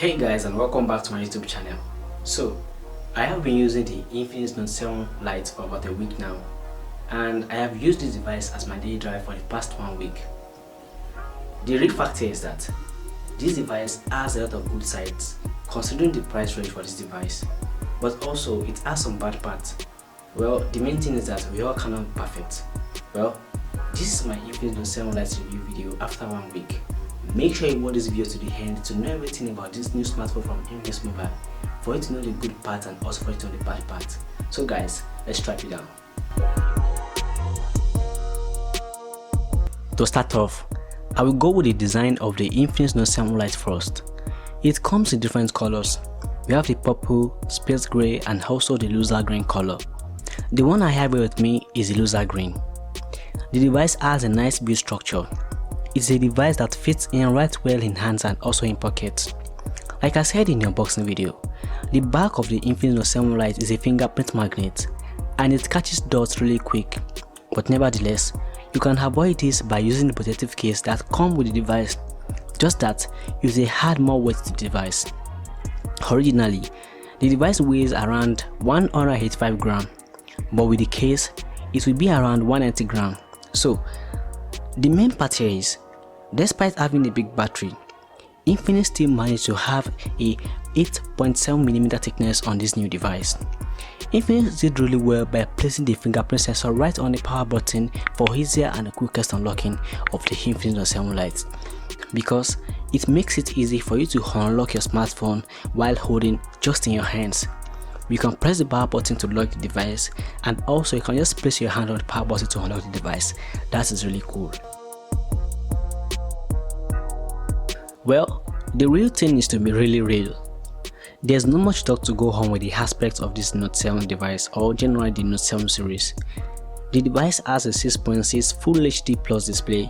Hey guys, and welcome back to my YouTube channel. So I have been using the Infinix Note 7 Lite for about a week now, and I have used this device as my daily drive for the past 1 week. The real fact is that this device has a lot of good sides considering the price range for this device, but also it has some bad parts. Well, the main thing is that we all cannot be perfect. Well, this is my Infinix Note 7 Lite review video after 1 week. Make sure you watch this video to the end to know everything about this new smartphone from Infinix Mobile, for you to know the good part and also for you to know the bad part. So guys, let's strap it down. To start off, I will go with the design of the Infinix Note 7 Lite first. It comes in different colors. We have the purple, space grey and also the looser green color. The one I have here with me is the looser green. The device has a nice build structure. It's a device that fits in right well in hands and also in pockets. Like I said in the unboxing video, the back of the Infinix Note 7 Lite is a fingerprint magnet and it catches dots really quick, but nevertheless, you can avoid this by using the protective case that comes with the device, just that you will add more weight to the device. Originally, the device weighs around 185 grams, but with the case, it will be around 190 grams. So, the main part here is, despite having a big battery, Infinix still managed to have a 8.7mm thickness on this new device. Infinix did really well by placing the fingerprint sensor right on the power button for easier and quickest unlocking of the Infinix Note 7 Lite, because it makes it easy for you to unlock your smartphone while holding just in your hands. You can press the power button to lock the device, and also you can just place your hand on the power button to unlock the device. That is really cool. Well, the real thing is to be really real. There's not much talk to go on with the aspects of this Note 7 device or generally the Note 7 series. The device has a 6.6 Full HD Plus display,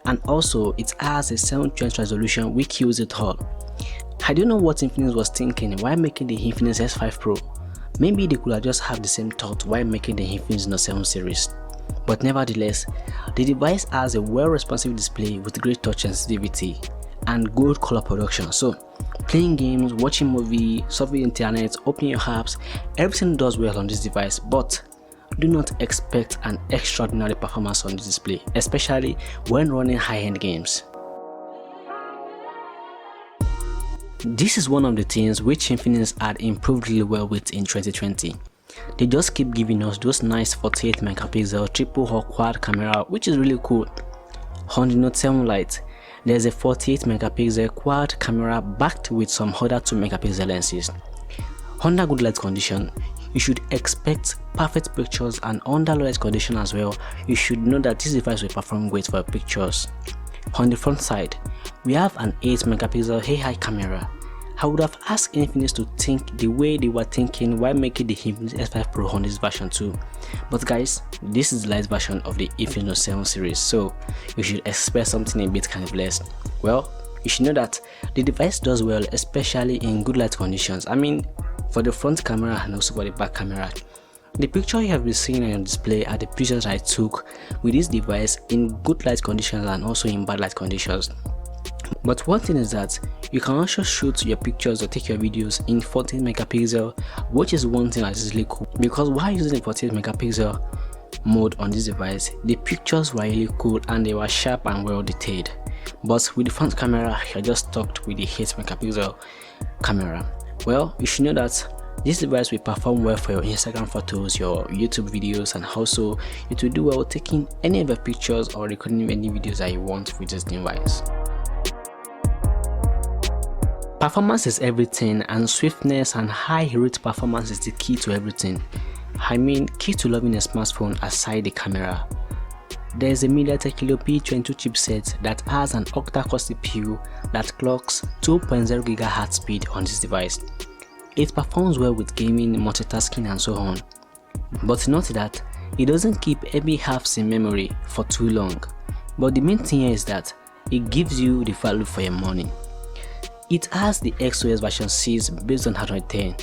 and also it has a 720 resolution which kills it all. I don't know what Infinix was thinking while making the Infinix S5 Pro. Maybe they could have just had the same thought while making the Infinix Note 7 series. But nevertheless, the device has a well-responsive display with great touch sensitivity and good color production. So, playing games, watching movies, surfing the internet, opening your apps, everything does well on this device. But do not expect an extraordinary performance on the display, especially when running high-end games. This is one of the things which Infinix had improved really well with in 2020. They just keep giving us those nice 48 megapixel triple or quad camera, which is really cool. On the Note 7 Lite, there's a 48 megapixel quad camera backed with some other 2 megapixel lenses. Under good light condition, you should expect perfect pictures, and under low light condition as well, you should know that this device will perform great for pictures. On the front side, we have an 8 megapixel AI camera. I would have asked Infinix to think the way they were thinking while making the Infinix S5 Pro on this version too. But guys, this is the light version of the Infinix Note 7 series, so you should expect something a bit kind of less. Well, you should know that the device does well, especially in good light conditions. I mean, for the front camera and also for the back camera. The picture you have been seeing on your display are the pictures I took with this device in good light conditions and also in bad light conditions. But one thing is that you can also shoot your pictures or take your videos in 14 megapixel, which is one thing that is really cool, because while using the 48 megapixel mode on this device, the pictures were really cool and they were sharp and well detailed. But with the front camera, you're just stuck with the 8 megapixel camera. Well, you should know that this device will perform well for your Instagram photos, your YouTube videos, and also it will do well taking any of your pictures or recording any videos that you want with this device. Performance is everything, and swiftness and high rate performance is the key to everything. I mean, key to loving a smartphone aside the camera. There is a MediaTek Helio P22 chipset that has an octa-core CPU that clocks 2.0 GHz speed on this device. It performs well with gaming, multitasking and so on. But note that it doesn't keep heavy apps in memory for too long. But the main thing here is that it gives you the value for your money. It has the XOS version 6 based on Android 10.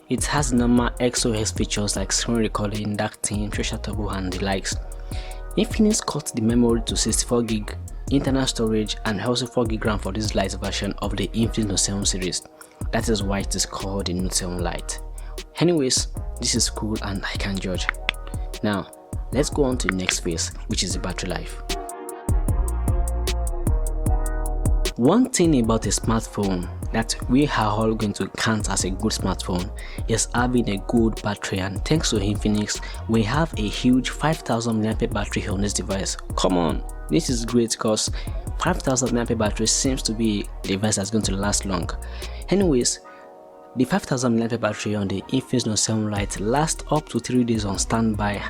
It has normal XOS features like screen recording, dark theme, tracer turbo and the likes. Infinix cut the memory to 64GB internal storage, and also 4GB RAM for this Lite version of the Infinix Note 7 series. That is why it is called the Note 7 Lite. Anyways, this is cool and I can't judge. Now let's go on to the next phase, which is the battery life. One thing about a smartphone that we are all going to count as a good smartphone is having a good battery, and thanks to Infinix, we have a huge 5000 mAh battery on this device. Come on, this is great because 5000 mAh battery seems to be a device that's going to last long. Anyways, the 5000 mAh battery on the Infinix Note 7 Lite lasts up to 3 days on standby.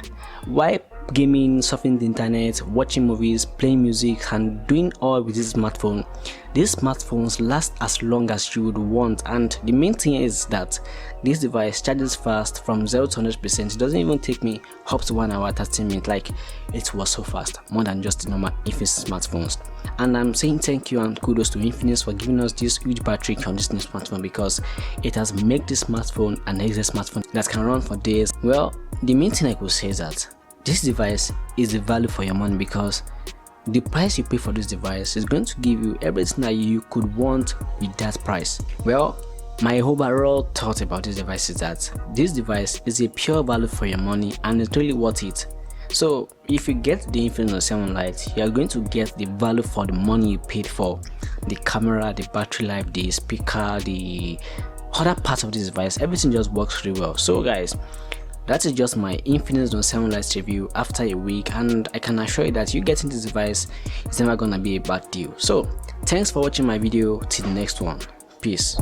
While gaming, surfing the internet, watching movies, playing music, and doing all with this smartphone, these smartphones last as long as you would want. And the main thing is that this device charges fast from 0 to 100%. It doesn't even take me up to 1 hour 30 minutes. Like, it was so fast, more than just the normal Infinix smartphones. And I'm saying thank you and kudos to Infinix for giving us this huge battery on this new smartphone, because it has made this smartphone an excellent smartphone that can run for days. Well, the main thing I could say is that this device is the value for your money, because the price you pay for this device is going to give you everything that you could want with that price. Well, my overall thought about this device is that this device is a pure value for your money and it's really worth it. So if you get the Infinix Note 7 Lite, you are going to get the value for the money you paid for. The camera, the battery life, the speaker, the other parts of this device, everything just works really well. So guys, that is just my Infinix Note 7 Lite review after a week, and I can assure you that you getting this device is never gonna be a bad deal. So thanks for watching my video. Till the next one, peace.